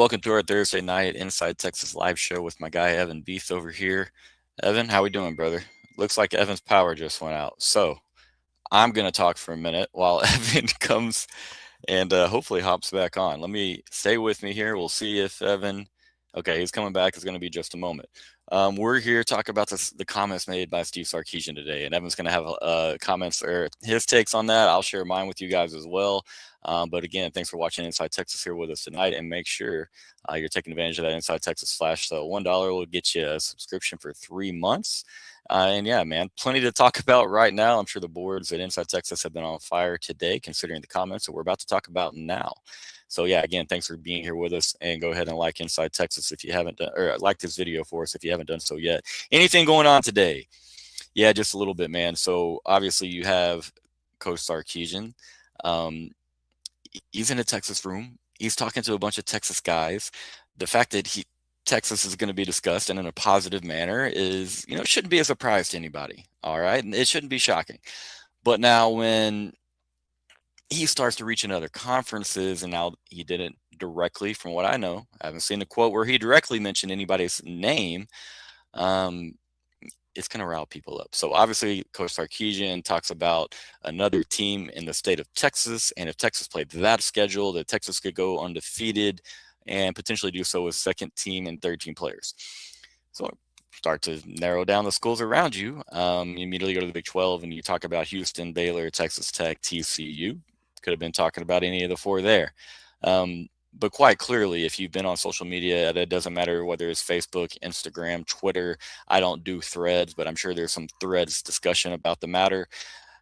welcome to our Thursday night Inside Texas live show with my guy Evan Beast over here. Evan, how we doing, brother? Looks like Evan's power just went out. So I'm gonna talk for a minute while Evan comes and hopefully hops back on. Let me stay with me here. We'll see if Evan. Okay, he's coming back. It's going to be just a moment. We're here to talk about the comments made by Steve Sarkisian today, and Evan's going to have comments or his takes on that. I'll share mine with you guys as well. But again, thanks for watching Inside Texas here with us tonight, and make sure you're taking advantage of that Inside Texas Flash. So $1 will get you a subscription for 3 months. And yeah, man, plenty to talk about right now. I'm sure the boards at Inside Texas have been on fire today, considering the comments that we're about to talk about now. So yeah, again, thanks for being here with us, and go ahead and like Inside Texas if you haven't done, or like this video for us if you haven't done so yet. Anything going on today? Yeah, just a little bit, man. So obviously you have Coach Sarkisian. He's in a Texas room. He's talking to a bunch of Texas guys. The fact that Texas is going to be discussed and in a positive manner is, it shouldn't be a surprise to anybody. All right. And it shouldn't be shocking. But now when he starts to reach in other conferences, and now he didn't directly, from what I know, I haven't seen a quote where he directly mentioned anybody's name. It's going to rile people up. So obviously Coach Sarkisian talks about another team in the state of Texas. And if Texas played that schedule, that Texas could go undefeated and potentially do so with second team and third team players. So start to narrow down the schools around you. You immediately go to the Big 12 and you talk about Houston, Baylor, Texas Tech, TCU. Could have been talking about any of the four there. But quite clearly, if you've been on social media, it doesn't matter whether it's Facebook, Instagram, Twitter. I don't do threads, but I'm sure there's some threads discussion about the matter.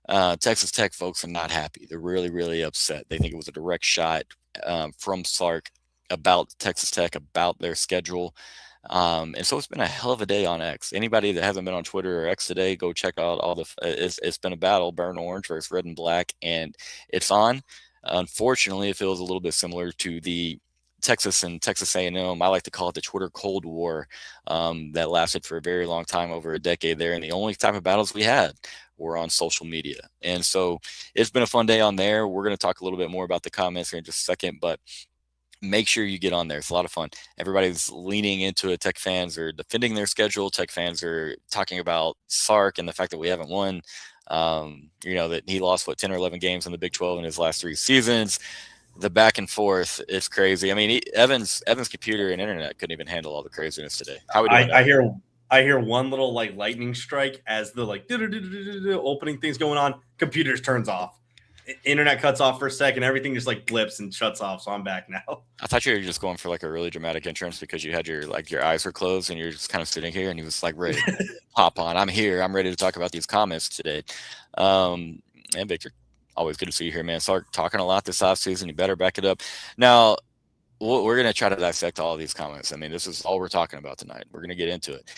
Texas Tech folks are not happy. They're really, really upset. They think it was a direct shot from Sark about Texas Tech, about their schedule. And so it's been a hell of a day on X. Anybody that hasn't been on Twitter or X today, go check out all the, it's been a battle, burnt orange versus red and black, and it's on. Unfortunately, it feels a little bit similar to the Texas and Texas A&M. I like to call it the Twitter Cold War that lasted for a very long time, over a decade there. And the only type of battles we had were on social media. And so it's been a fun day on there. We're going to talk a little bit more about the comments here in just a second, but make sure you get on there. It's a lot of fun. Everybody's leaning into it. Tech fans are defending their schedule. Tech fans are talking about Sark and the fact that we haven't won. That he lost 10 or 11 games in the Big 12 in his last 3 seasons. The back and forth is crazy. I mean, Evan's computer and internet couldn't even handle all the craziness today. How we doing? I hear one little lightning strike as the opening things going on. Computers turns off. Internet cuts off for a second. Everything just blips and shuts off. So I'm back now. I thought you were just going for a really dramatic entrance because you had your eyes were closed and you're just kind of sitting here and he was ready to hop on. I'm here. I'm ready to talk about these comments today. And Victor, always good to see you here, man. Sark talking a lot this offseason. You better back it up. Now, we're going to try to dissect all of these comments. I mean, this is all we're talking about tonight. We're going to get into it.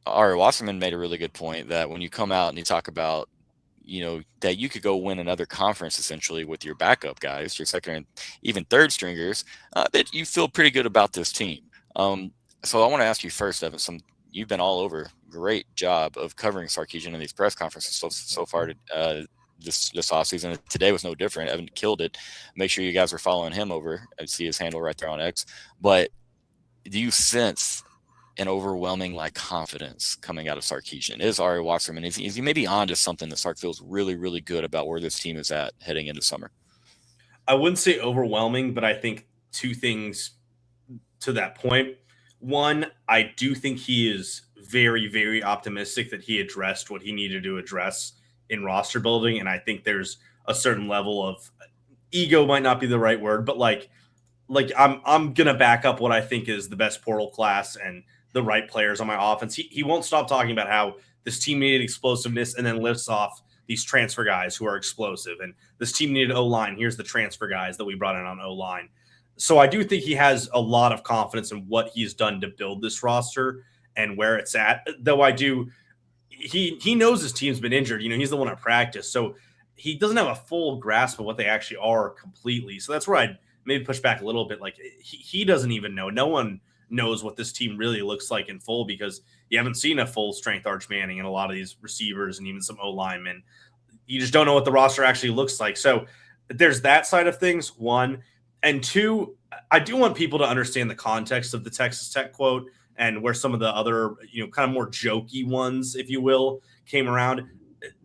Ari Wasserman made a really good point that when you come out and you talk about that you could go win another conference essentially with your backup guys, your second and even third stringers, that you feel pretty good about this team. So I want to ask you first, Evan, you've been all over. Great job of covering Sarkisian in these press conferences so far this offseason. Today was no different. Evan killed it. Make sure you guys are following him over. I see his handle right there on X. But do you sense an overwhelming confidence coming out of Sarkisian? Is Ari Wasserman, is he maybe on to something that Sark feels really, really good about where this team is at heading into summer? I wouldn't say overwhelming, but I think 2 things to that point. One, I do think he is very, very optimistic that he addressed what he needed to address in roster building. And I think there's a certain level of ego, might not be the right word, but I'm going to back up what I think is the best portal class and the right players on my offense. He won't stop talking about how this team needed explosiveness and then lifts off these transfer guys who are explosive. And this team needed O-line. Here's the transfer guys that we brought in on O-line. So I do think he has a lot of confidence in what he's done to build this roster and where it's at. Though he knows his team's been injured. He's the one at practice. So he doesn't have a full grasp of what they actually are completely. So that's where I'd maybe push back a little bit. He doesn't even know. No one knows what this team really looks like in full because you haven't seen a full strength Arch Manning and a lot of these receivers and even some O-linemen. You just don't know what the roster actually looks like. So there's that side of things, one. And two, I do want people to understand the context of the Texas Tech quote and where some of the other, kind of more jokey ones, if you will, came around.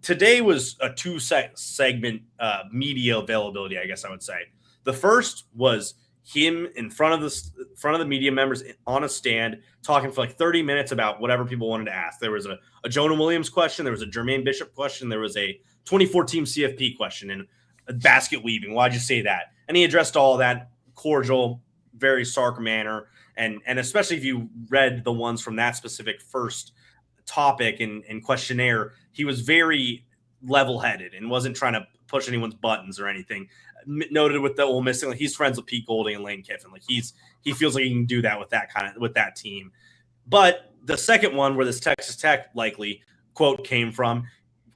Today was a segment media availability, I guess I would say. The first was him in front of the media members on a stand talking for like 30 minutes about whatever people wanted to ask. There was a Jonah Williams question, there was a Jermaine Bishop question, there was a 24-team CFP question, and a basket weaving. Why'd you say that? And he addressed all that cordial, very Sark manner. And especially if you read the ones from that specific first topic and questionnaire, he was very level-headed and wasn't trying to push anyone's buttons or anything. Noted with the Ole Miss, like he's friends with Pete Golding and Lane Kiffin. Like he feels like he can do that with that team. But the second one, where this Texas Tech likely quote came from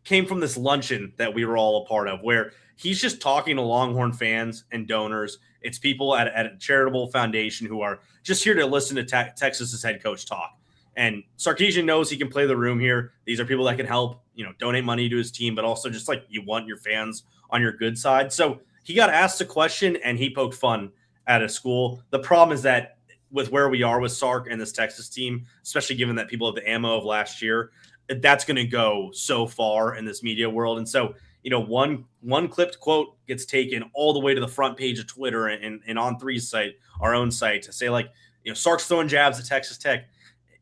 this luncheon that we were all a part of, where he's just talking to Longhorn fans and donors. It's people at a charitable foundation who are just here to listen to Texas's head coach talk. And Sarkisian knows he can play the room here. These are people that can help, donate money to his team, but also just like you want your fans on your good side. So he got asked a question and he poked fun at a school. The problem is that with where we are with Sark and this Texas team, especially given that people have the ammo of last year, that's going to go so far in this media world. And so, one clipped quote gets taken all the way to the front page of Twitter and On3's site, our own site, to say like, Sark's throwing jabs at Texas Tech.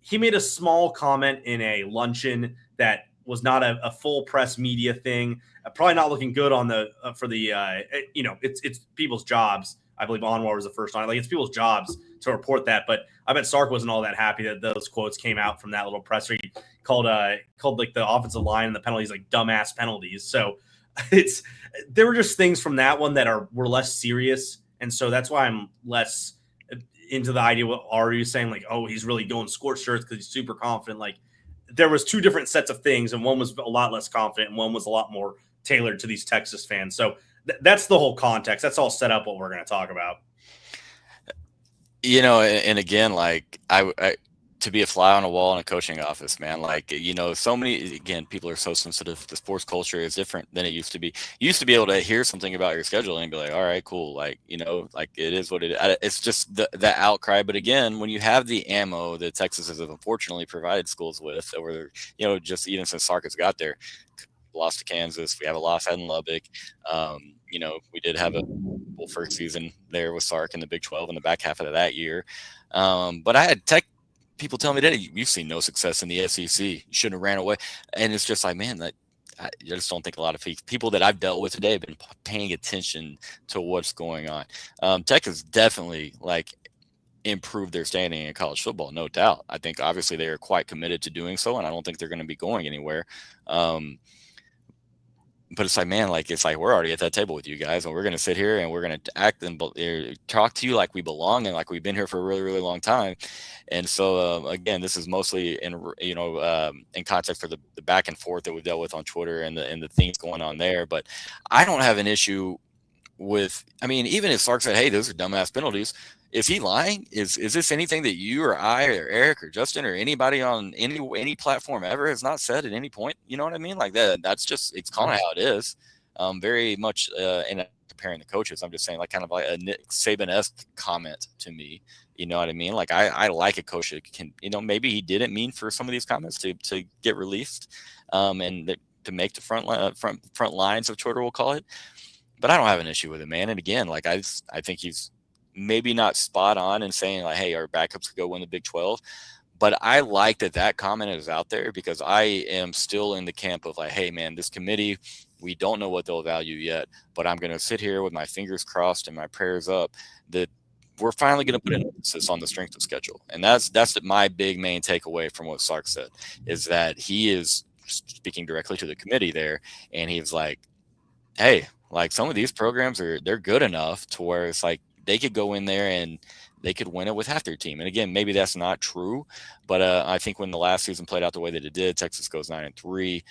He made a small comment in a luncheon that was not a full press media thing. Probably not looking good on it's people's jobs. I believe Anwar was the first on it. Like, it's people's jobs to report that, but I bet Sark wasn't all that happy that those quotes came out from that little presser. He called like the offensive line and the penalties like dumbass penalties. So there were just things from that one that were less serious, and so that's why I'm less into the idea what Ari is saying, like, oh, he's really going scorched earth because he's super confident. Like, there was two different sets of things, and one was a lot less confident, and one was a lot more tailored to these Texas fans. So that's the whole context. That's all set up what we're going to talk about. And again, like I to be a fly on a wall in a coaching office, man, like, so many, again, people are so sensitive. The sports culture is different than it used to be. You used to be able to hear something about your schedule and be like, all right, cool. Like, like it is what it is. It's just the outcry. But again, when you have the ammo that Texas has unfortunately provided schools with over, just even since Sark has got there, lost to Kansas, we have a loss in Lubbock. We did have a full first season there with Sark in the Big 12 in the back half of that year. But I had Tech people tell me that you've seen no success in the SEC. You shouldn't have ran away. And it's just like, man, I just don't think a lot of people that I've dealt with today have been paying attention to what's going on. Tech has definitely improved their standing in college football, no doubt. I think obviously they are quite committed to doing so, and I don't think they're going to be going anywhere. But it's like, man, it's like we're already at that table with you guys, and we're going to sit here and we're going to act and talk to you like we belong and like we've been here for a really, really long time. And so, again, this is mostly in context for the back and forth that we've dealt with on Twitter and the things going on there. But I don't have an issue with, even if Sark said, hey, those are dumbass penalties, is he lying? Is this anything that you or I or Eric or Justin or anybody on any platform ever has not said at any point? You know what I mean? Like that's just, it's kind of how it is. Very much, and comparing the coaches, I'm just saying kind of like a Nick Saban-esque comment to me. You know what I mean? Like I like a coach that can, maybe he didn't mean for some of these comments to get released, and to make the front lines of Twitter, we'll call it. But I don't have an issue with it, man. And again, I think he's maybe not spot on in saying hey, our backups could go win the Big 12. But I like that comment is out there, because I am still in the camp of hey, man, this committee, we don't know what they'll value yet, but I'm going to sit here with my fingers crossed and my prayers up that we're finally going to put an emphasis on the strength of schedule. And that's my big main takeaway from what Sark said, is that he is speaking directly to the committee there. And he's like, hey, some of these programs they're good enough to where it's they could go in there and they could win it with half their team. And again, maybe that's not true, but I think when the last season played out the way that it did, Texas goes 9-3.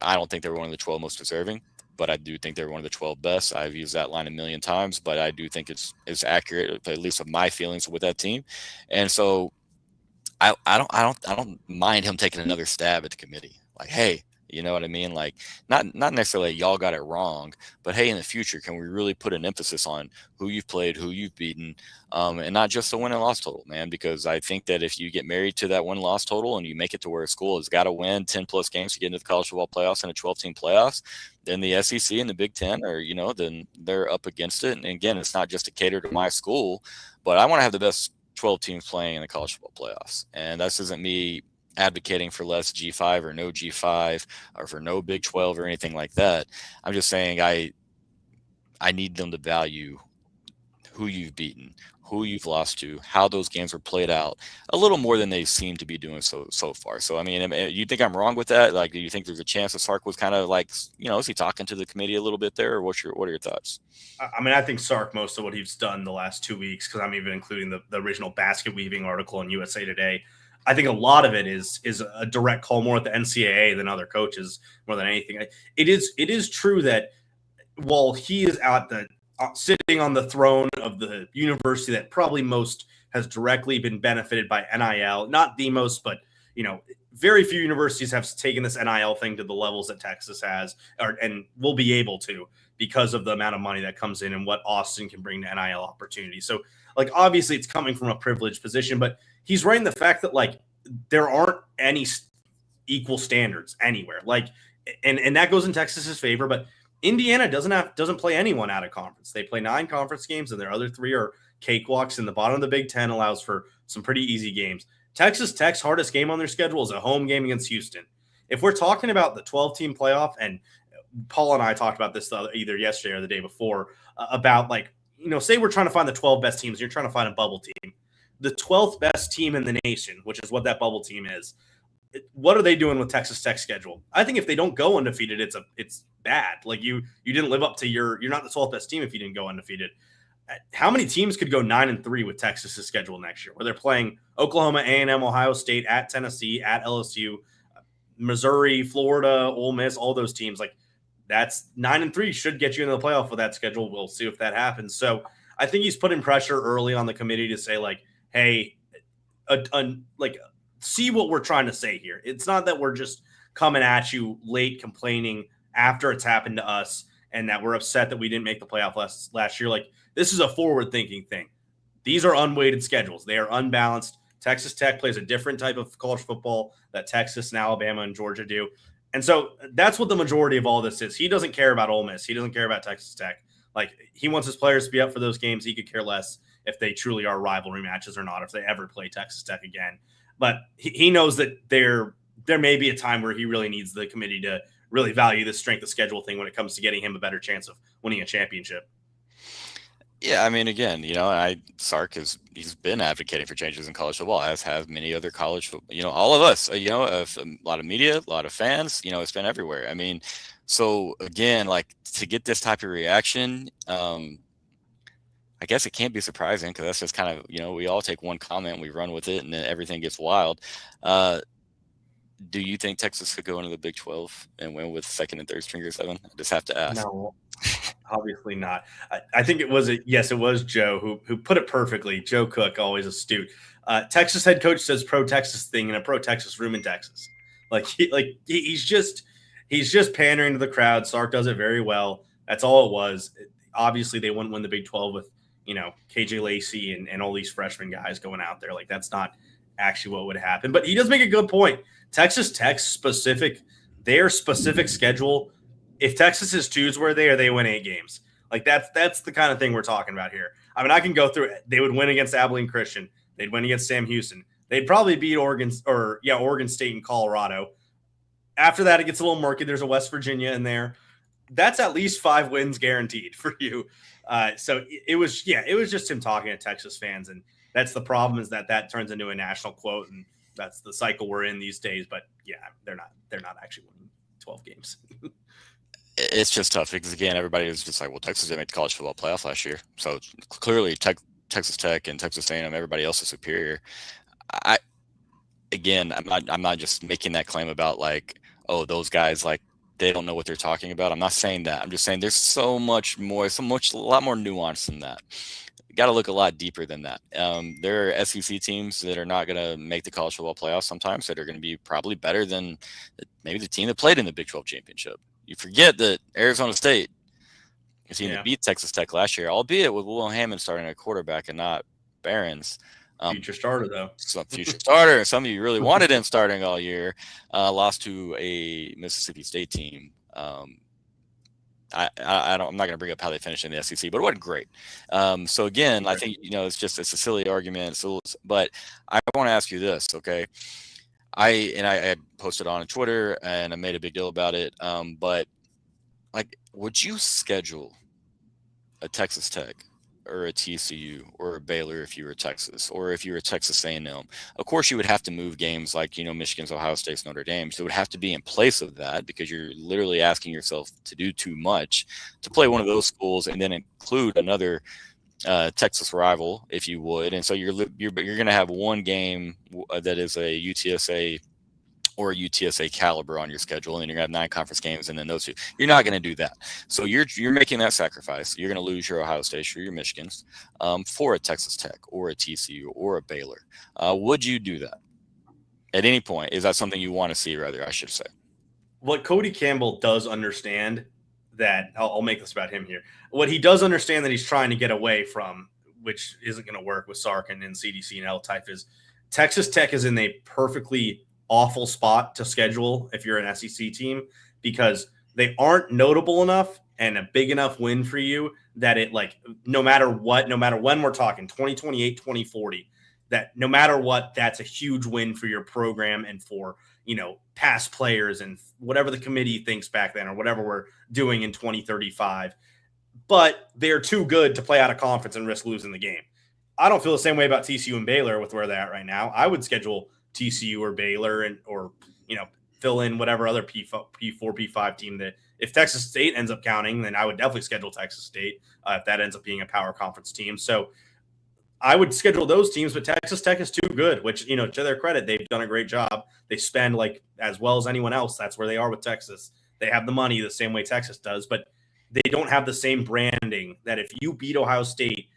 I don't think they were one of the 12 most deserving, but I do think they're one of the 12 best. I've used that line a million times, but I do think it's accurate, at least of my feelings with that team. And so I don't mind him taking another stab at the committee. Hey, You know what I mean? Like not necessarily y'all got it wrong, but hey, in the future, can we really put an emphasis on who you've played, who you've beaten, and not just the win and loss total, man? Because I think that if you get married to that win loss total and you make it to where a school has got to win 10 plus games to get into the college football playoffs and a 12-team playoffs, then the SEC and the Big Ten are, then they're up against it. And again, it's not just to cater to my school, but I want to have the best 12 teams playing in the college football playoffs. And this isn't me advocating for less G5 or no G5 or for no Big 12 or anything like that. I'm just saying I need them to value who you've beaten, who you've lost to, how those games were played out a little more than they seem to be doing so far. So I mean, you think I'm wrong with that? Like, do you think there's a chance that Sark was kind of like, is he talking to the committee a little bit there, or what are your thoughts? I mean, I think Sark, most of what he's done the last 2 weeks, because I'm even including the original basket weaving article in USA Today. I think a lot of it is a direct call more at the NCAA than other coaches more than anything. It is true that while he is out the sitting on the throne of the university that probably most has directly been benefited by NIL, not the most, but very few universities have taken this NIL thing to the levels that Texas has, and will be able to because of the amount of money that comes in and what Austin can bring to NIL opportunities. So, like, obviously it's coming from a privileged position, but he's right in the fact that, like, there aren't any equal standards anywhere. Like, and that goes in Texas's favor, but Indiana doesn't play anyone out of conference. They play 9 conference games, and their other 3 are cakewalks. And the bottom of the Big Ten allows for some pretty easy games. Texas Tech's hardest game on their schedule is a home game against Houston. If we're talking about the 12-team playoff, and Paul and I talked about this either yesterday or the day before, about, like, say we're trying to find the 12 best teams. You're trying to find a bubble team. The 12th best team in the nation, which is what that bubble team is. What are they doing with Texas Tech's schedule? I think if they don't go undefeated, it's bad. Like, you didn't live up to you're not the 12th best team if you didn't go undefeated. How many teams could go 9-3 with Texas's schedule next year, where they're playing Oklahoma, A&M, Ohio State, at Tennessee, at LSU, Missouri, Florida, Ole Miss, all those teams? Like, that's 9-3 should get you into the playoff with that schedule. We'll see if that happens. So I think he's putting pressure early on the committee to say, like, hey, see what we're trying to say here. It's not that we're just coming at you late complaining after it's happened to us and that we're upset that we didn't make the playoff last year. Like, this is a forward-thinking thing. These are unweighted schedules. They are unbalanced. Texas Tech plays a different type of college football that Texas and Alabama and Georgia do. And so that's what the majority of all this is. He doesn't care about Ole Miss. He doesn't care about Texas Tech. Like, he wants his players to be up for those games. He could care less if they truly are rivalry matches or not, if they ever play Texas Tech again. But he knows that there may be a time where he really needs the committee to really value the strength of schedule thing when it comes to getting him a better chance of winning a championship. Yeah, I mean, again, Sark he's been advocating for changes in college football, as have many other college football, all of us, a lot of media, a lot of fans, it's been everywhere. I mean, so again, like, to get this type of reaction, I guess it can't be surprising, because that's just kind of, we all take one comment, we run with it, and then everything gets wild. Do you think Texas could go into the Big 12 and win with second and third stringer 7? I just have to ask. No, obviously not. I think it was Joe who put it perfectly. Joe Cook, always astute. Texas head coach says pro Texas thing in a pro Texas room in Texas. He's just pandering to the crowd. Sark does it very well. That's all it was. Obviously, they wouldn't win the Big 12 with KJ Lacey and all these freshman guys going out there. Like, that's not actually what would happen. But he does make a good point. Texas Tech's their specific schedule. If Texas is 2s where they win 8 games. Like, that's the kind of thing we're talking about here. I mean, I can go through it. They would win against Abilene Christian. They'd win against Sam Houston. They'd probably beat Oregon State and Colorado. After that, it gets a little murky. There's a West Virginia in there. That's at least 5 wins guaranteed for you. So it was just him talking to Texas fans, and that's the problem, is that turns into a national quote, and that's the cycle we're in these days. But yeah, they're not actually winning 12 games. It's just tough because, again, everybody was just like, well, Texas didn't make the college football playoff last year, so clearly Texas Tech and Texas A&M, everybody else is superior. I'm not just making that claim about, like, oh, those guys, like, they don't know what they're talking about. I'm not saying that. I'm just saying there's a lot more nuance than that. You got to look a lot deeper than that. There are SEC teams that are not going to make the college football playoffs sometimes that are going to be probably better than maybe the team that played in the Big 12 championship. You forget that Arizona State, a team that beat Texas Tech last year, albeit with Will Hammond starting at quarterback and not Barons. Future starter, thoh. Some future starter, and some of you really wanted him starting all year, lost to a Mississippi State team. I'm not going to bring up how they finished in the SEC, but it wasn't great. So again, I think it's a silly argument. So, but I want to ask you this, okay? I posted on Twitter and I made a big deal about it. But like, would you schedule a Texas Tech or a TCU or a Baylor if you were Texas, or if you were Texas A&M? Of course, you would have to move games like, Michigan's, Ohio State's, Notre Dame. So it would have to be in place of that, because you're literally asking yourself to do too much to play one of those schools and then include another Texas rival, if you would. And so you're going to have one game that is a UTSA or a UTSA caliber on your schedule, and then you're gonna have 9 conference games, and then those two. You're not going to do that. So you're making that sacrifice. You're going to lose your Ohio State or your Michigans for a Texas Tech or a TCU or a Baylor. Would you do that at any point? Is that something you want to see, rather, I should say? What Cody Campbell does understand, that I'll make this about him here. What he does understand that he's trying to get away from, which isn't going to work with Sark and CDC and L-Type, is Texas Tech is in a perfectly awful spot to schedule if you're an SEC team, because they aren't notable enough and a big enough win for you that it, like, no matter when we're talking 2028, 2040, that no matter what, that's a huge win for your program and for, past players and whatever the committee thinks back then, or whatever we're doing in 2035. But they're too good to play out of conference and risk losing the game. I don't feel the same way about TCU and Baylor with where they're at right now. I would schedule TCU or Baylor or fill in whatever other P4, P5 team that, if Texas State ends up counting, then I would definitely schedule Texas State if that ends up being a power conference team. So I would schedule those teams, but Texas Tech is too good, which, to their credit, they've done a great job. They spend like as well as anyone else. That's where they are with Texas. They have the money the same way Texas does, but they don't have the same branding that if you beat Ohio State,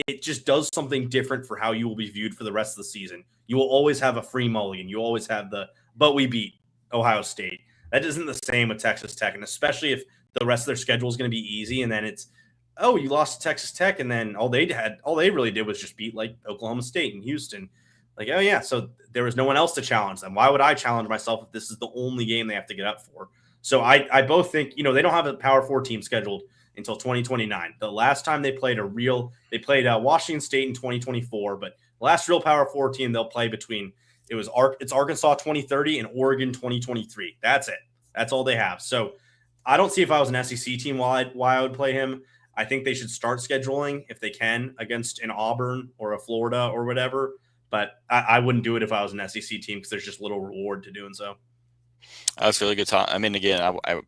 it just does something different for how you will be viewed for the rest of the season. You will always have a free mulligan. You always have but we beat Ohio State. That isn't the same with Texas Tech, and especially if the rest of their schedule is going to be easy, and then it's, oh, you lost to Texas Tech, and then all they really did was just beat like Oklahoma State and Houston. Like, oh yeah, so there was no one else to challenge them. Why would I challenge myself if this is the only game they have to get up for? So I both think, they don't have a Power 4 team scheduled until 2029. The last time they played Washington State in 2024, but the last real Power 4 team they'll play it's Arkansas 2030 and Oregon 2023. That's it. That's all they have. So I don't see, if I was an SEC team, why I would play him. I think they should start scheduling, if they can, against an Auburn or a Florida or whatever. But I wouldn't do it if I was an SEC team, because there's just little reward to doing so. That's really good talk. I mean, again, I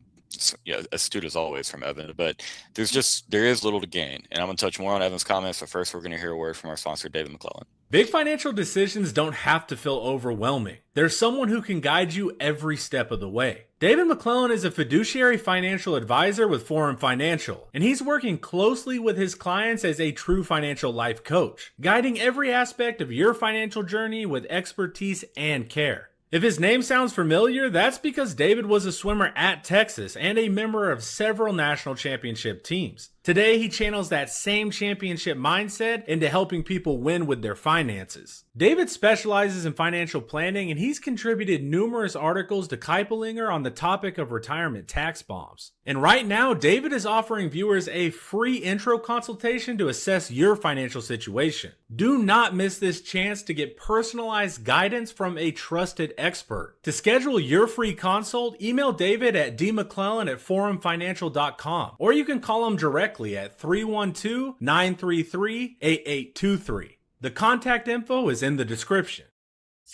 astute as always from Evan, but there is little to gain. And I'm going to touch more on Evan's comments, but first we're going to hear a word from our sponsor, David McClellan. Big financial decisions don't have to feel overwhelming. There's someone who can guide you every step of the way. David McClellan is a fiduciary financial advisor with Forum Financial, and he's working closely with his clients as a true financial life coach, guiding every aspect of your financial journey with expertise and care. If his name sounds familiar, that's because David was a swimmer at Texas and a member of several national championship teams. Today, he channels that same championship mindset into helping people win with their finances. David specializes in financial planning, and he's contributed numerous articles to Keipelinger on the topic of retirement tax bombs. And right now, David is offering viewers a free intro consultation to assess your financial situation. Do not miss this chance to get personalized guidance from a trusted expert. To schedule your free consult, email David at dmcclellan@forumfinancial.com, or you can call him directly at 312-933-8823. The contact info is in the description.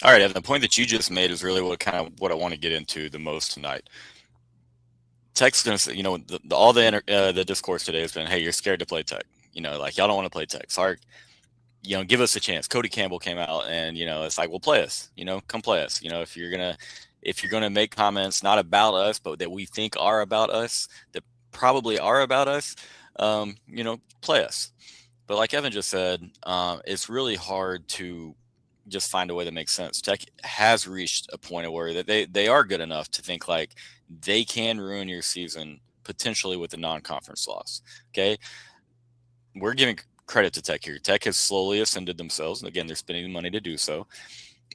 All right, Evan, the point that you just made is really what I want to get into the most tonight. Texas, all the discourse today has been, hey, you're scared to play Tech. Like, y'all don't want to play Tech. Sark, give us a chance. Cody Campbell came out and, it's like, well, play us, come play us. If you're going to make comments not about us, but that we think are about us, that probably are about us, play us. But like Evan just said, it's really hard to just find a way that makes sense. Tech has reached a point where that they are good enough to think like they can ruin your season potentially with a non-conference loss. Okay, we're giving credit to Tech here. Tech has slowly ascended themselves, and again, they're spending the money to do so.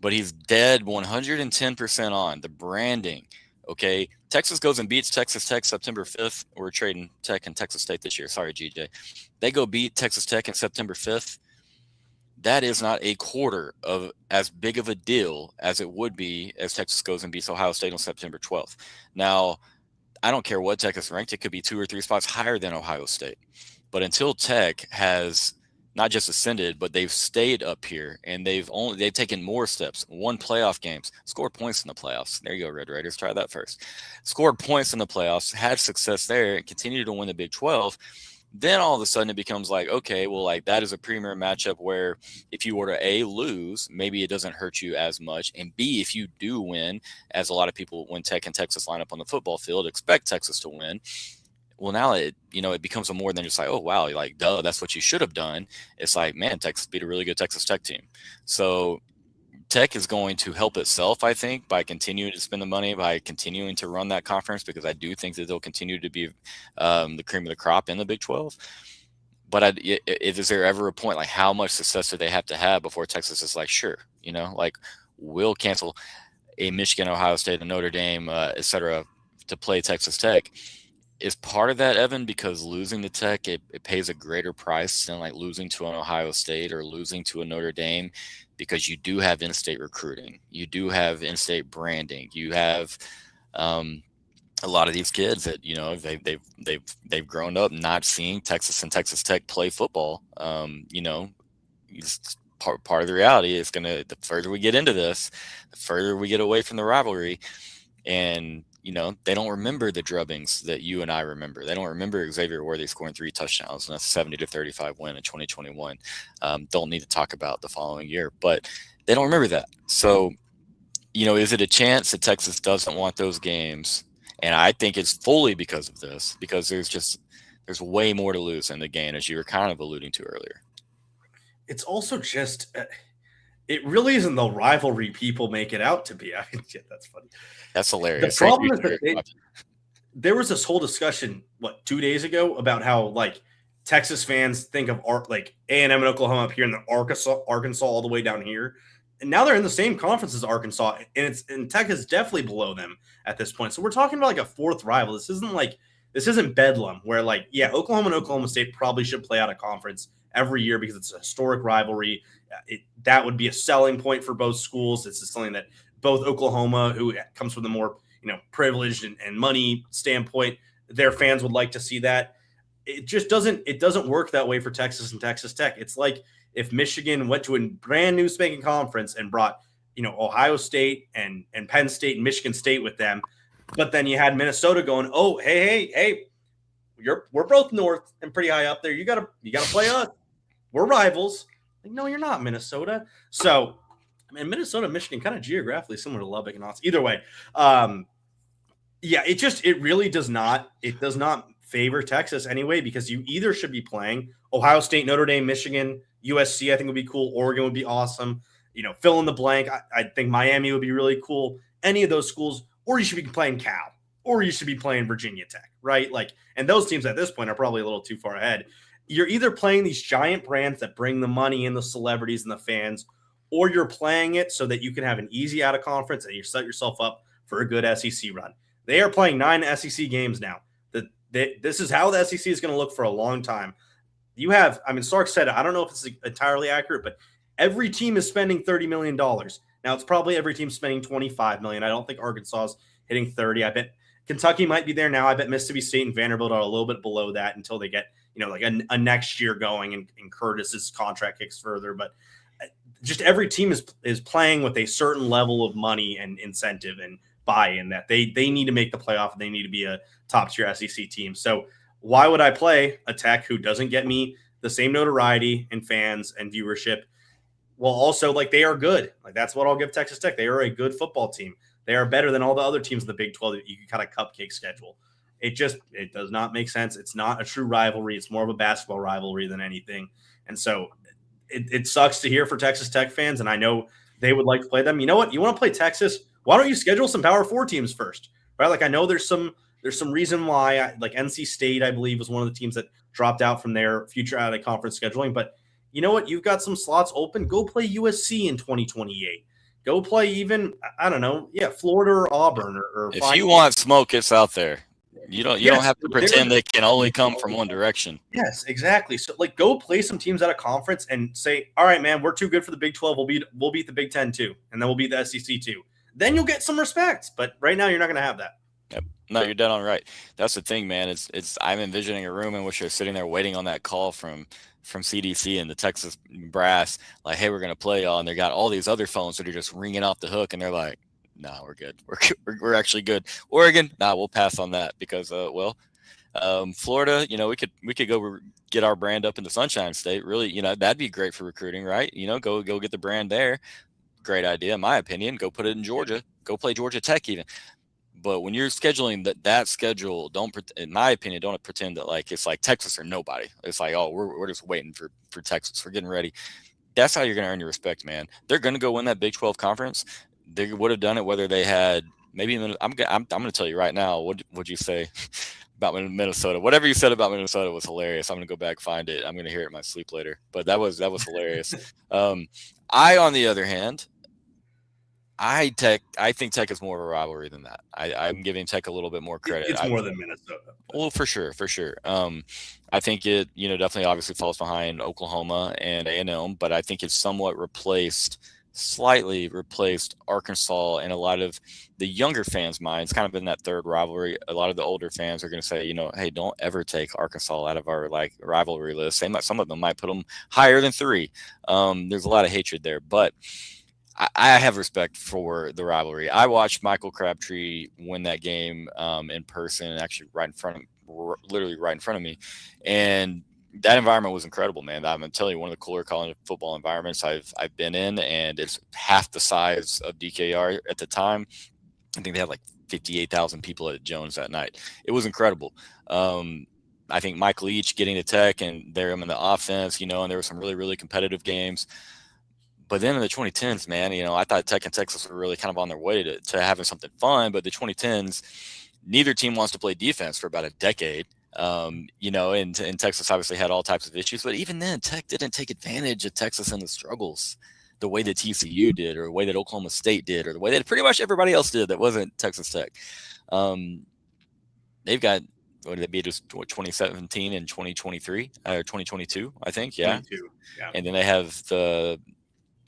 But he's dead 110% on the branding. Okay, Texas goes and beats Texas Tech September 5th. We're trading Tech and Texas State this year. Sorry, GJ. They go beat Texas Tech on September 5th. That is not a quarter of as big of a deal as it would be as Texas goes and beats Ohio State on September 12th. Now, I don't care what Tech is ranked. It could be 2 or 3 spots higher than Ohio State. But until Tech has not just ascended, but they've stayed up here and they've taken more steps, won playoff games, scored points in the playoffs. There you go, Red Raiders. Try that first. Scored points in the playoffs, had success there, and continued to win the Big 12. Then all of a sudden it becomes like, okay, well, like that is a premier matchup where if you were to A, lose, maybe it doesn't hurt you as much. And B, if you do win, as a lot of people when Tech and Texas line up on the football field, expect Texas to win. Well, now it becomes a more than just like, oh, wow, like, duh, that's what you should have done. It's like, man, Texas beat a really good Texas Tech team. So Tech is going to help itself, I think, by continuing to spend the money, by continuing to run that conference, because I do think that they'll continue to be the cream of the crop in the Big 12. But is there ever a point, like how much success do they have to have before Texas is like, sure, like we'll cancel a Michigan, Ohio State, a Notre Dame, et cetera, to play Texas Tech? Is part of that, Evan, because losing to Tech, it pays a greater price than like losing to an Ohio State or losing to a Notre Dame, because you do have in-state recruiting, you do have in-state branding, you have a lot of these kids that they've grown up not seeing Texas and Texas Tech play football. Part of the reality is the further we get into this, the further we get away from the rivalry, and they don't remember the drubbings that you and I remember. They don't remember Xavier Worthy scoring 3 touchdowns and that's 70-35 win in 2021. Don't need to talk about the following year, but they don't remember that. So, is it a chance that Texas doesn't want those games? And I think it's fully because of this, because there's way more to lose in the game, as you were kind of alluding to earlier. It's also just it really isn't the rivalry people make it out to be. I mean, yeah, that's funny. That's hilarious. The problem is that there was this whole discussion, 2 days ago, about how like Texas fans think of like A&M and Oklahoma up here, and the Arkansas all the way down here. And now they're in the same conference as Arkansas, and Tech is definitely below them at this point. So we're talking about like a fourth rival. This isn't Bedlam, where like, yeah, Oklahoma and Oklahoma State probably should play out of conference every year because it's a historic rivalry. That would be a selling point for both schools. It's something that both Oklahoma, who comes from the more privileged and money standpoint, their fans would like to see that. It just doesn't work that way for Texas and Texas Tech. It's like if Michigan went to a brand new spanking conference and brought Ohio State and Penn State and Michigan State with them, but then you had Minnesota going, oh, hey, we're both north and pretty high up there. You gotta play us. We're rivals. Like, no, you're not, Minnesota. So, Minnesota and Michigan kind of geographically similar to Lubbock and Austin. Either way, it really does not favor Texas anyway, because you either should be playing Ohio State, Notre Dame, Michigan, USC. I think would be cool. Oregon would be awesome. Fill in the blank. I think Miami would be really cool. Any of those schools, or you should be playing Cal, or you should be playing Virginia Tech, right? Like, and those teams at this point are probably a little too far ahead. You're either playing these giant brands that bring the money and the celebrities and the fans, or you're playing it so that you can have an easy out of conference and you set yourself up for a good SEC run. They are playing 9 SEC games now. This is how the SEC is going to look for a long time. You have, Sark said it, I don't know if it's entirely accurate, but every team is spending $30 million. Now, it's probably every team spending $25 million. I don't think Arkansas is hitting 30. I bet Kentucky might be there now. I bet Mississippi State and Vanderbilt are a little bit below that until they get, like a next year going and Curtis's contract kicks further. But just every team is playing with a certain level of money and incentive and buy-in that they need to make the playoff and they need to be a top-tier SEC team. So why would I play a Tech who doesn't get me the same notoriety and fans and viewership? Well, also, like, they are good. Like, that's what I'll give Texas Tech. They are a good football team. They are better than all the other teams in the Big 12 that you can kind of cupcake schedule. It does not make sense. It's not a true rivalry. It's more of a basketball rivalry than anything. And so it sucks to hear for Texas Tech fans. And I know they would like to play them. You know what? You want to play Texas? Why don't you schedule some Power 4 teams first? Right? Like I know there's some reason why, like NC State, I believe, was one of the teams that dropped out from their future out of conference scheduling. But you know what? You've got some slots open. Go play USC in 2028. Go play even, I don't know, Florida or Auburn or if you want smoke, it's out there. You don't have to pretend they can only come from one direction. Yes, exactly. So like go play some teams at a conference and say, all right, man, we're too good for the Big 12. We'll beat the Big 10 too, and then we'll beat the SEC too. Then you'll get some respect. But right now you're not going to have that. Yep. No, you're dead on right. That's the thing, man. It's I'm envisioning a room in which you're sitting there waiting on that call from CDC and the Texas brass, like, hey, we're going to play y'all. And they got all these other phones that are just ringing off the hook. And they're like, nah, we're good. We're actually good. Oregon, nah, we'll pass on that because, Florida, we could go get our brand up in the Sunshine State. Really, that'd be great for recruiting, right? Go get the brand there. Great idea, in my opinion. Go put it in Georgia. Go play Georgia Tech even. But when you're scheduling that schedule, in my opinion, don't pretend that like it's like Texas or nobody. It's like, oh, we're just waiting for Texas. We're getting ready. That's how you're going to earn your respect, man. They're going to go win that Big 12 conference. They would have done it whether they had maybe. I'm going to tell you right now. What'd you say about Minnesota? Whatever you said about Minnesota was hilarious. I'm going to go back find it. I'm going to hear it in my sleep later. But that was hilarious. I, on the other hand, I think Tech is more of a rivalry than that. I'm giving Tech a little bit more credit. It's more than Minnesota. Well, for sure. I think it, definitely obviously falls behind Oklahoma and A&M, but I think it's somewhat slightly replaced Arkansas in a lot of the younger fans' minds, kind of in that third rivalry. A lot of the older fans are going to say, hey, don't ever take Arkansas out of our rivalry list. Some of them might put them higher than 3. There's a lot of hatred there, but I have respect for the rivalry. I watched Michael Crabtree win that game in person, actually literally right in front of me. And that environment was incredible, man. I'm telling you, one of the cooler college football environments I've been in, and it's half the size of DKR at the time. I think they had like 58,000 people at Jones that night. It was incredible. I think Mike Leach getting to Tech and they're in the offense, and there were some really, really competitive games. But then in the 2010s, man, I thought Tech and Texas were really kind of on their way to having something fun. But the 2010s, neither team wants to play defense for about a decade. And Texas obviously had all types of issues. But even then, Tech didn't take advantage of Texas and the struggles the way that TCU did, or the way that Oklahoma State did, or the way that pretty much everybody else did that wasn't Texas Tech. They've got, what did they be, just 2017 and 2023 or 2022, I think. Yeah. Yeah. And then they have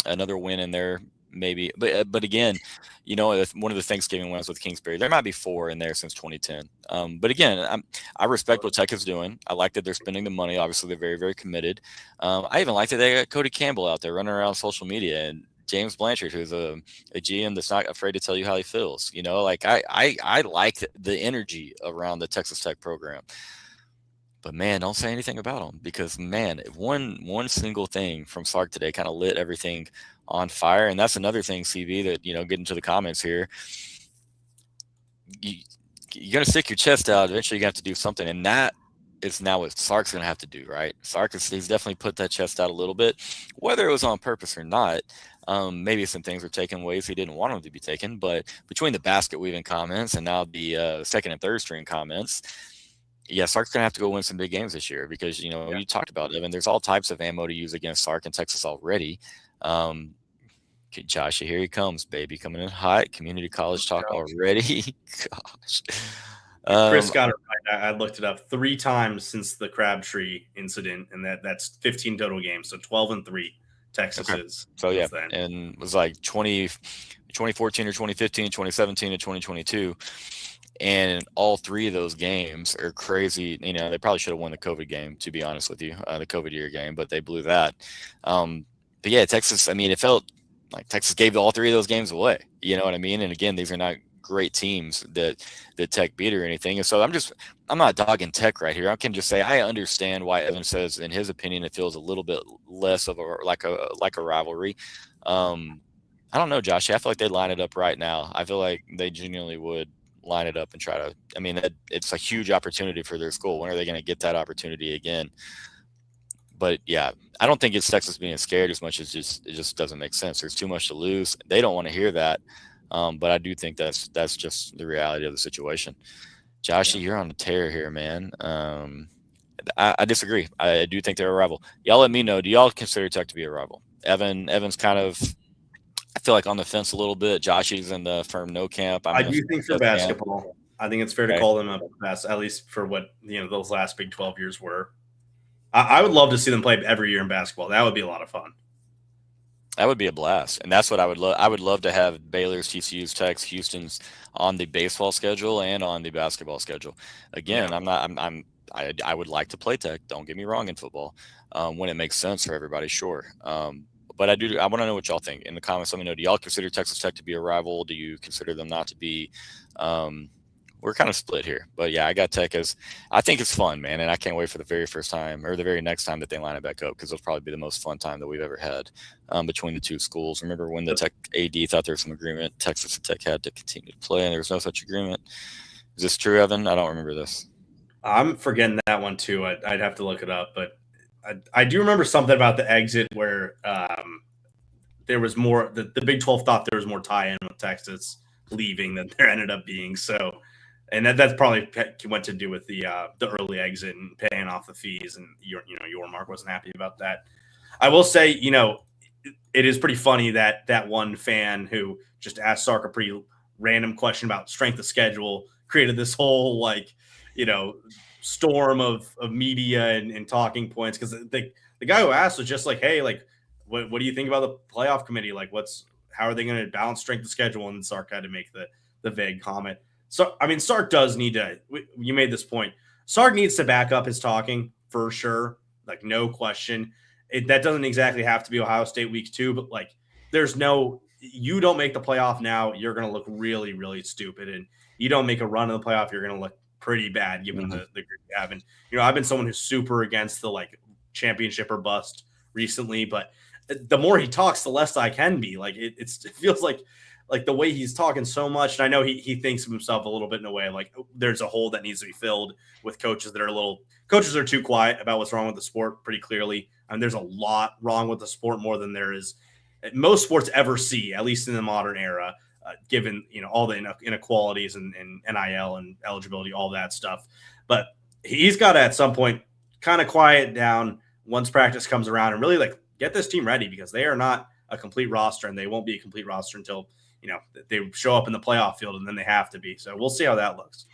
another win in there, maybe. But again, one of the Thanksgiving wins with Kingsbury, there might be 4 in there since 2010. But again, I respect what Tech is doing. I like that they're spending the money. Obviously, they're very, very committed. I even like that they got Cody Campbell out there running around social media, and James Blanchard, who's a GM that's not afraid to tell you how he feels. I like the energy around the Texas Tech program. But man, don't say anything about them, because man, one single thing from Sark today kind of lit everything on fire. And that's another thing, CB, that get into the comments here. You're gonna stick your chest out. Eventually, you have to do something, and that is now what Sark's gonna have to do, right? He's definitely put that chest out a little bit, whether it was on purpose or not. Maybe some things were taken ways he didn't want them to be taken, but between the basket weaving comments and now the second and third string comments. Yeah, Sark's going to have to go win some big games this year because, you talked about it. There's all types of ammo to use against Sark in Texas already. Josh, here he comes, baby, coming in hot. Community college talk already. Gosh. Chris got it right. I looked it up 3 times since the Crabtree incident, and that's 15 total games. So 12-3 Texas is. So, yeah, and it was like 2014 or 2015, 2017 and 2022. And all 3 of those games are crazy. They probably should have won the COVID game, to be honest with you, the COVID year game, but they blew that. But yeah, Texas, it felt like Texas gave all 3 of those games away. You know what I mean? And again, these are not great teams that Tech beat or anything. And so I'm not dogging Tech right here. I can just say I understand why Evan says, in his opinion, it feels a little bit less of like a rivalry. I don't know, Josh. I feel like they'd line it up right now. I feel like they genuinely would line it up and try to. I mean, it's a huge opportunity for their school. When are they going to get that opportunity again? But yeah, I don't think it's Texas being scared as much as it just doesn't make sense. There's too much to lose. They don't want to hear that. But I do think that's just the reality of the situation. Joshy, you're on a tear here, man. I disagree. I do think they're a rival. Y'all let me know. Do y'all consider Tech to be a rival? Evan's kind of, I feel like, on the fence a little bit. Joshy's in the firm no camp. I do think for basketball, camp. I think it's fair to call them a best, at least for what those last Big 12 years were. I would love to see them play every year in basketball. That would be a lot of fun. That would be a blast, and that's what I would love. I would love to have Baylor's, TCU's, Tech's, Houston's on the baseball schedule and on the basketball schedule. Again, yeah. I would like to play Tech. Don't get me wrong in football, when it makes sense for everybody, sure. But I want to know what y'all think in the comments. Let me know. Do y'all consider Texas Tech to be a rival? Do you consider them not to be? We're kind of split here, but yeah, I got Tech as, I think it's fun, man. And I can't wait for the very first time or the very next time that they line it back up, because it'll probably be the most fun time that we've ever had between the two schools. Remember when the Tech AD thought there was some agreement, Texas and Tech had to continue to play, and there was no such agreement. Is this true, Evan? I don't remember this. I'm forgetting that one too. I'd have to look it up, but I do remember something about the exit where there was more, the Big 12 thought there was more tie-in with Texas leaving than there ended up being. So, and that's probably went to do with the early exit and paying off the fees. And your Mark wasn't happy about that. I will say, it is pretty funny that one fan who just asked Sark a pretty random question about strength of schedule created this whole storm of media and talking points, because the guy who asked was just like, hey, like, what do you think about the playoff committee? Like, how are they going to balance strength of schedule? And Sark had to make the vague comment. So, I mean, Sark does need to, you made this point, Sark needs to back up his talking for sure. Like, no question. That doesn't exactly have to be Ohio State week 2, but like, you don't make the playoff now, you're going to look really, really stupid. And you don't make a run in the playoff, you're going to look pretty bad given the group you have. And, I've been someone who's super against the like championship or bust recently, but the more he talks, the less I can be. Like, it feels like the way he's talking so much. And I know he thinks of himself a little bit in a way like there's a hole that needs to be filled with coaches that are coaches are too quiet about what's wrong with the sport pretty clearly. I mean, there's a lot wrong with the sport, more than there is most sports ever see, at least in the modern era, given, all the inequalities and NIL and eligibility, all that stuff. But he's got to at some point kind of quiet down once practice comes around and really like get this team ready, because they are not a complete roster, and they won't be a complete roster until they show up in the playoff field, and then they have to be. So we'll see how that looks.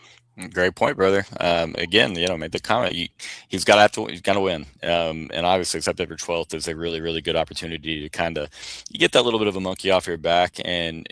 Great point, brother. Again, made the comment. He's got to win, and obviously September 12th is a really, really good opportunity to kind of get that little bit of a monkey off your back, and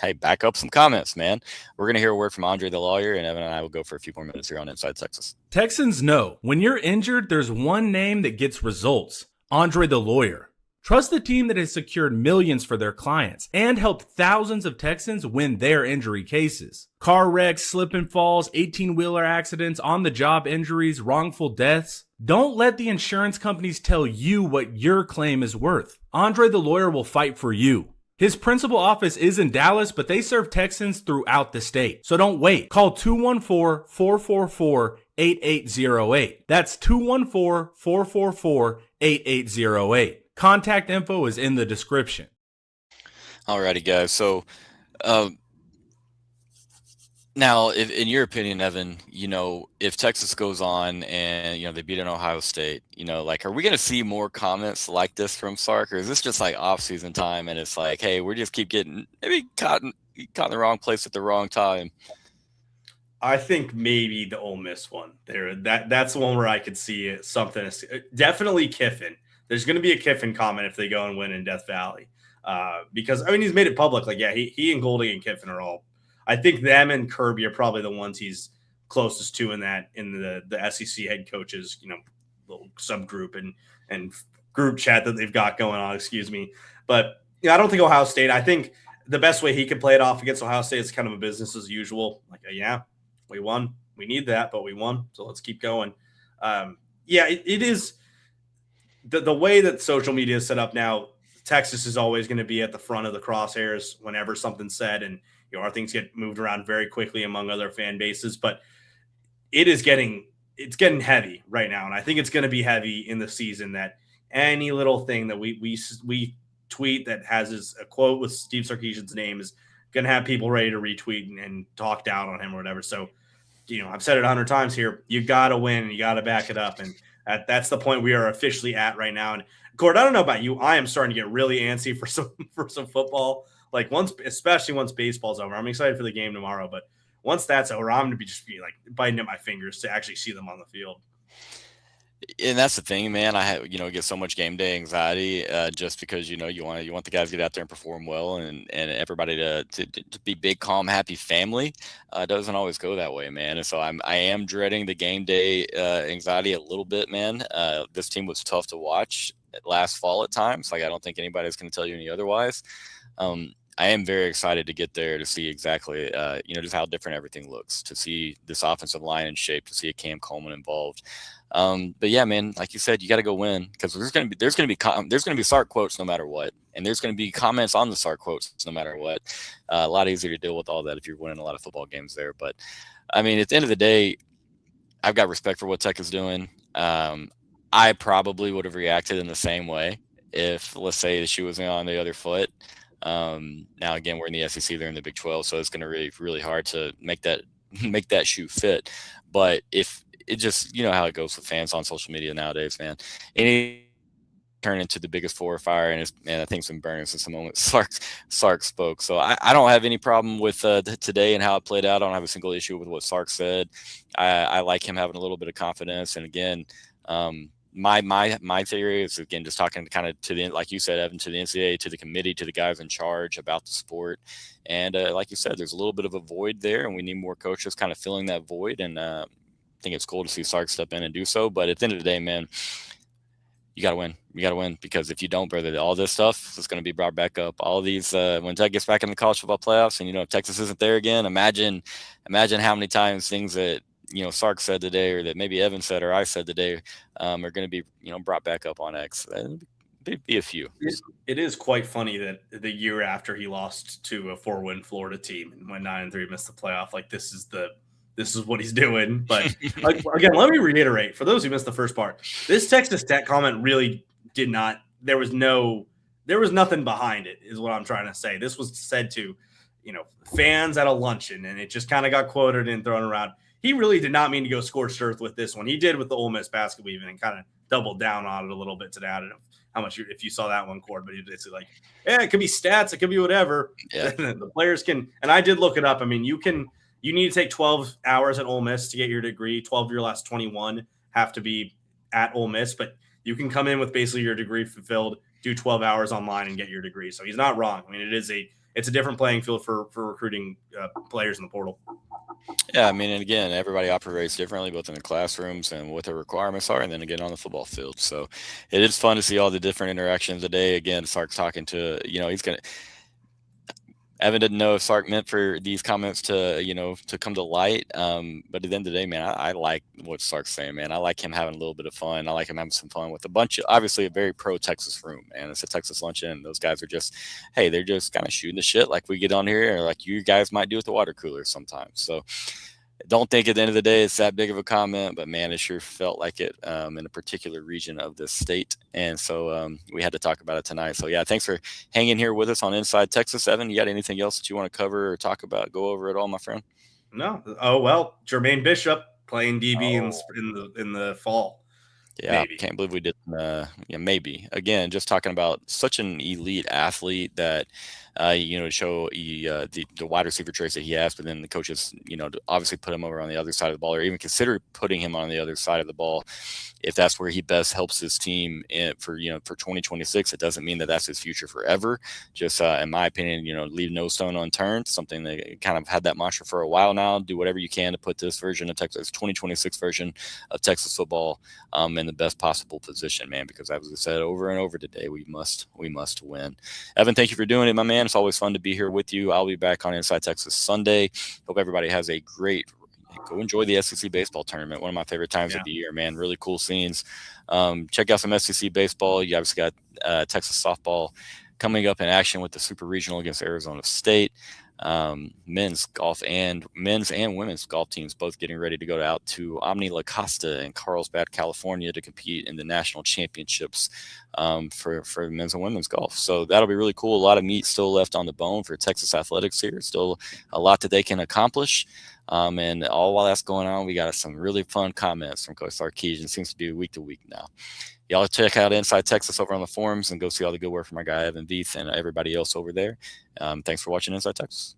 hey, back up some comments, man. We're gonna hear a word from Andre the lawyer, and Evan and I will go for a few more minutes here on Inside Texas. Texans know when you're injured, there's one name that gets results: Andre the lawyer. Trust the team that has secured millions for their clients and helped thousands of Texans win their injury cases. Car wrecks, slip and falls, 18-wheeler accidents, on-the-job injuries, wrongful deaths. Don't let the insurance companies tell you what your claim is worth. Andre the lawyer will fight for you. His principal office is in Dallas, but they serve Texans throughout the state. So don't wait. Call 214-444-8808. That's 214-444-8808. Contact info is in the description. Alrighty, guys. So now, in your opinion, Evan, if Texas goes on and, they beat an Ohio State, are we going to see more comments like this from Sark, or is this just like off-season time and it's like, hey, we just keep getting maybe caught in the wrong place at the wrong time? I think maybe the Ole Miss one there. That's the one where I could see something. Definitely Kiffin. There's going to be a Kiffin comment if they go and win in Death Valley, because he's made it public. Like, yeah, he and Golding and Kiffin are all. I think them and Kirby are probably the ones he's closest to in the SEC head coaches, little subgroup and group chat that they've got going on. Excuse me, but I don't think Ohio State. I think the best way he could play it off against Ohio State is kind of a business as usual. Like, yeah, we won. We need that, but we won. So let's keep going. It is. The way that social media is set up now, Texas is always going to be at the front of the crosshairs whenever something's said. And, our things get moved around very quickly among other fan bases, but it's getting heavy right now, and I think it's going to be heavy in the season. That any little thing that we tweet that has a quote with Steve Sarkisian's name is going to have people ready to retweet and talk down on him or whatever. So, I've said it 100 times here. You got to win and you got to back it up, and that's the point we are officially at right now. And Cord, I don't know about you, I am starting to get really antsy for some football. Like especially once baseball's over. I'm excited for the game tomorrow, but once that's over, I'm going to just be like biting at my fingers to actually see them on the field. And that's the thing, man. I get so much game day anxiety just because, you want the guys to get out there and perform well and everybody to be big, calm, happy family. Doesn't always go that way, man. And so I am dreading the game day anxiety a little bit, man. This team was tough to watch last fall at times. Like, I don't think anybody's going to tell you any otherwise. I am very excited to get there to see exactly, just how different everything looks, to see this offensive line in shape, to see a Cam Coleman involved. But yeah, man, like you said, you got to go win, because there's going to be Sark quotes no matter what. And there's going to be comments on the Sark quotes no matter what. A lot easier to deal with all that if you're winning a lot of football games there. But I mean, at the end of the day, I've got respect for what Tech is doing. I probably would have reacted in the same way if, let's say, the shoe was on the other foot. Now again, we're in the SEC, they're in the Big 12, so it's going to be really hard to make that shoe fit. But if it just, how it goes with fans on social media nowadays, man, any turn into the biggest forest fire, and I think it's been burning since the moment Sark spoke. So I don't have any problem with today and how it played out. I don't have a single issue with what Sark said. I like him having a little bit of confidence, and again, my theory is, again, just talking kind of to the, like you said, Evan, to the NCAA, to the committee, to the guys in charge about the sport. And like you said, there's a little bit of a void there, and we need more coaches kind of filling that void. And I think it's cool to see Sark step in and do so. But at the end of the day, man, you got to win. You got to win, because if you don't, brother, all this stuff is going to be brought back up. All these, when Tech gets back in the college football playoffs, and, if Texas isn't there again, imagine how many times things that, Sark said today, or that maybe Evan said, or I said today, are going to be, brought back up on X. There'd be a few. It is quite funny that the year after he lost to a 4-win Florida team and went 9-3, missed the playoff, like this is what he's doing. But again, let me reiterate, for those who missed the first part, this Texas Tech comment really did not, there was nothing behind it, is what I'm trying to say. This was said to, fans at a luncheon, and it just kind of got quoted and thrown around. He really did not mean to go scorched earth with this one. He did with the Ole Miss basketball even, and kind of doubled down on it a little bit today. I don't know how much if you saw that one, Cord, but it's like, yeah, it could be stats, it could be whatever. Yeah. The players can, and I did look it up. I mean, you need to take 12 hours at Ole Miss to get your degree. 12 of your last 21 have to be at Ole Miss, but you can come in with basically your degree fulfilled, do 12 hours online and get your degree. So he's not wrong. I mean, it's a different playing field for recruiting players in the portal. Yeah, I mean, and again, everybody operates differently, both in the classrooms and what their requirements are, and then again on the football field. So it is fun to see all the different interactions today. Again, Sark's talking to, Evan didn't know if Sark meant for these comments to come to light. But at the end of the day, man, I like what Sark's saying, man. I like him having a little bit of fun. I like him having some fun with a bunch of, obviously, a very pro-Texas room, man. It's a Texas luncheon, and those guys are just, hey, they're just kind of shooting the shit like we get on here, or like you guys might do with the water cooler sometimes. So don't think at the end of the day it's that big of a comment, but man, it sure felt like it in a particular region of this state. And so we had to talk about it tonight. So yeah, thanks for hanging here with us on Inside Texas. Evan, you got anything else that you want to cover or talk about, go over at all, my friend? No. Oh, well, Jermaine Bishop playing DB in the fall. Yeah, maybe. Can't believe we didn't. Maybe. Again, just talking about such an elite athlete that, to show the wide receiver traits that he has, but then the coaches, to obviously put him over on the other side of the ball, or even consider putting him on the other side of the ball, if that's where he best helps his team for 2026. It doesn't mean that that's his future forever. Just in my opinion, leave no stone unturned. Something that kind of had that mantra for a while now. Do whatever you can to put this version of Texas, 2026 version of Texas football, in the best possible position, man. Because as we said over and over today, we must win. Evan, thank you for doing it, my man. It's always fun to be here with you. I'll be back on Inside Texas Sunday. Hope everybody has a great. Go enjoy the SEC baseball tournament. One of my favorite times of the year, man. Really cool scenes. Check out some SEC baseball. You obviously got Texas softball coming up in action with the Super Regional against Arizona State. men's and women's golf teams both getting ready to go out to Omni La Costa in Carlsbad, California, to compete in the national championships for men's and women's golf. So that'll be really cool. A lot of meat still left on the bone for Texas athletics here. Still a lot that they can accomplish. And all while that's going on, we got some really fun comments from Coach Sarkisian. Seems to be week to week now. Y'all check out Inside Texas over on the forums and go see all the good work from our guy Evan Beath and everybody else over there. Thanks for watching Inside Texas.